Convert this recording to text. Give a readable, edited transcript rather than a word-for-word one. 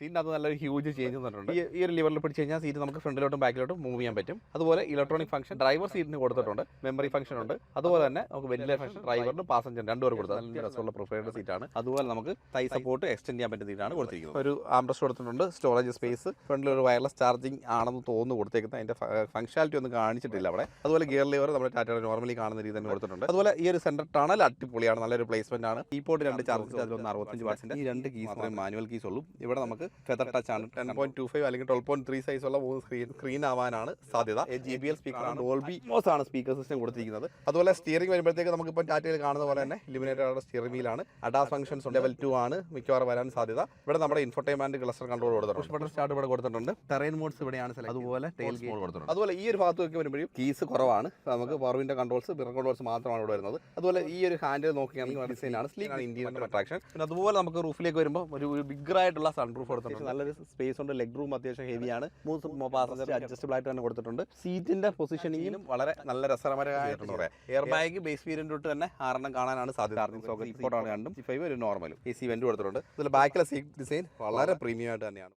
സീറ്റിനകത്ത് നല്ലൊരു huge change വന്നിട്ടുണ്ട്. ഈ ഒരു ലിവറിൽ പിടിച്ച് കഴിഞ്ഞാൽ സീറ്റ് നമുക്ക് ഫ്രണ്ടിലോട്ടും ബാക്കിലോട്ടും മൂവ് ചെയ്യാൻ പറ്റും. അതുപോലെ ഇലക്ട്രോണിക് ഫംഗ്ഷൻ ഡ്രൈവർ സീറ്റിന് കൊടുത്തിട്ടുണ്ട്, മെമ്മറി ഫംഗ്ഷൻ ഉണ്ട്. അതുപോലെ തന്നെ നമുക്ക് വെന്റിലേഷൻ ഫംഗ്ഷൻ ഡ്രൈവറിനും പാസഞ്ചർ രണ്ടുപേരും കൊടുത്തത് നല്ല രസമുള്ള പ്രിഫേർഡ് സീറ്റാണ്. അതുപോലെ നമുക്ക് തൈ സപ്പോർട്ട് എക്സ്റ്റെൻഡ് ചെയ്യാൻ പറ്റുന്ന സീറ്റാണ് കൊടുത്തിരിക്കുന്നത്. ഒരു ആംബ്രസ്റ്റ് കൊടുത്തിട്ടുണ്ട്, സ്റ്റോറേജ് സ്പേസ്, ഫ്രണ്ടിൽ ഒരു വയർലെസ് ചാർജിങ് ആണെന്ന് തോന്നുന്നു കൊടുത്തേക്കുന്നത്. അതിന്റെ ഫംഗ്ഷനാലിറ്റി ഒന്നും കാണിച്ചിട്ടില്ല അവിടെ. അതുപോലെ ഗിയർ ലിവർ നമ്മുടെ ടാറ്റയുടെ നോർമലി കാണുന്ന രീതി തന്നെ കൊടുത്തിട്ടുണ്ട്. അതുപോലെ ഈ ഒരു സെന്റർ ടണൽ അടിപൊളിയാണ്, നല്ലൊരു പ്ലേസ്മെന്റ് ആണ്. കീബോർഡ് 2 ചാർജ് അതിലൊന്ന് 65 വാട്ട്സിന്റെ ഈ 2 കീസ് മാനുവൽ കീസ് ഉള്ളൂ. ഇവിടെ നമുക്ക് ഫെദർ ടച്ച് ആണ്. 10.25 അല്ലെങ്കിൽ 12.3 സൈസ് ഉള്ള 3 സ്ക്രീൻ ആവാനാണ് സാധ്യത. JBL സ്പീക്കറാണ്, ഡോൾബി മോസ് ആണ് സ്പീക്കർ സിസ്റ്റം കൊടുത്തിരിക്കുന്നത്. അതുപോലെ സ്റ്റിയറിംഗ് വരുമ്പോഴത്തേക്ക് നമുക്കിപ്പോൾ ടാറ്റയിൽ കാണുന്ന പോലെ തന്നെ ഇലുമിനേറ്റഡ് സ്റ്റിയറിംഗ് വീലാണ്. അഡാസ് ഫംഗ്ഷൻസ് ലെവൽ 2 ആണ് മിക്കവാറും വരാൻ സാധ്യത. ഇവിടെ നമ്മുടെ ഇൻഫോർടൈൻമെന്റ് ക്ലസ്റ്റർ കൺട്രോൾ കൊടുത്തിട്ടുണ്ട്. പുഷ് ബട്ടൺ സ്റ്റാർട്ട് ഇവിടെ കൊടുത്തിട്ടുണ്ട്. ടെറൈൻ മോഡ്സ് ഇവിടെയാണ് സെലക്ട്. അതുപോലെ ടെയിൽ ഗേജ് കൊടുത്തിട്ടുണ്ട്. അതുപോലെ ഈ ഒരു ഭാഗത്തൊക്കെ വരുമ്പോഴും കീസ് കുറവാണ്. നമുക്ക് power window controls, mirror controls മാത്രമാണ് ഇവിടെ വരുന്നത്. അതുപോലെ ഈ ഒരു ഹാൻഡിൽ നോക്കുകയാണെങ്കിൽ ഡിസൈനാണ് സ്ലീക്ക് ഇന്ത്യൻ അട്രാക്ഷൻ. പിന്നെ അതുപോലെ നമുക്ക് റൂഫിലേക്ക് വരുമ്പോൾ ഒരു ബിഗ്ഗർ ആയിട്ടുള്ള സൺറൂഫ് കൊടുത്തിട്ടുണ്ട്. നല്ലൊരു സ്പേസ് ഉണ്ട്. ലെഗ് റൂം അത്യാവശ്യം ഹെവിയാണ്. 3 പാസഞ്ചർ അഡ്ജസ്റ്റബിൾ ആയിട്ട് തന്നെ കൊടുത്തിട്ടുണ്ട്. സീറ്റിന്റെ പൊസിഷനിങ്ങിലും വളരെ നല്ല രസകരമായിട്ടുണ്ട്. എയർ ബാഗ് ബേസ് വേരിയന്റ് തൊട്ട് തന്നെ 6 കാണാനാണ് സാധ്യത. ചാർജിംഗ് സോക്കറ്റ് ഇപ്പോഴാണ് രണ്ടും. 5 ഒരു നോർമലും AC വെന്റ് കൊടുത്തിട്ടുണ്ട്. അതുപോലെ ബാക്കിലെ സീറ്റ് ഡിസൈൻ വളരെ പ്രീമിയം ആയിട്ട് തന്നെയാണ്.